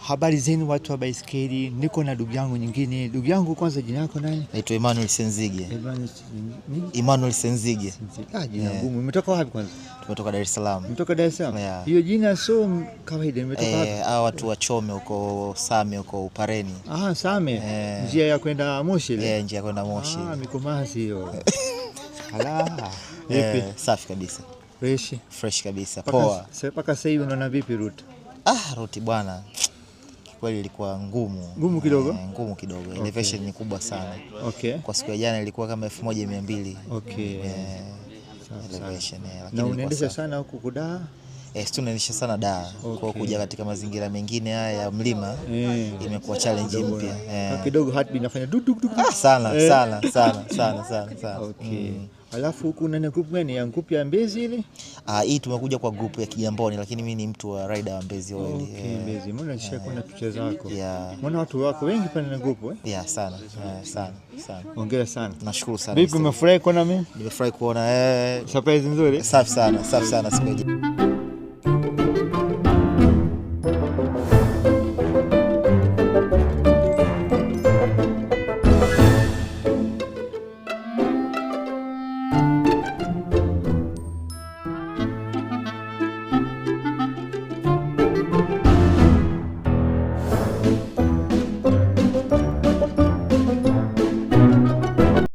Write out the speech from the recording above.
Habari zenu watu wa baiskeli, niko na ndugu yangu nyingine. Ndugu yangu, kwanza jina lako nani? Naitwa Emmanuel Senzige. Emmanuel Senzige. Jina ngumu. Umetoka wapi kwanza? Tumetoka Dar es Salaam. Umetoka Dar es Salaam? Hiyo jina sio kawaida. Umetoka wapi? Hao watu wa Chome huko Same huko Upareni. Same. Njia ya kwenda Moshi ile. Njia ya kwenda Moshi. Mikomazi hiyo. Safi kabisa. Fresh kabisa. Poa. Mpaka sasa hivi unaona vipi route? Route bwana. Kweli ilikuwa ngumu. Ngumu kidogo? Ngumu kidogo. Elevation ni kubwa sana. Okay. Kwa siku ya jana ilikuwa kama 1200. Okay. Elevation. Na unaendesha sana huko kudaa? Tunaendesha sana Dar. Kwa kuja katika mazingira mengine haya ya mlima imekuwa challenge mpya. Kidogo heartbeat inafanya duk duk duk. Sana. Okay. Alafu huku una group gani? Ya group ya Mbezi ile? Hii tumekuja kwa group ya Kigamboni, lakini mimi ni mtu wa rider wa Mbezi Oil. Okay, Mbezi. Mbona nishakuona picha zako? Mbona watu wako wengi pale na group sana. Hongera sana. Nashukuru sana. Vipi, umefurahi kuona mimi? Nimefurahi kuona surprise nzuri. Safi sana siku hii.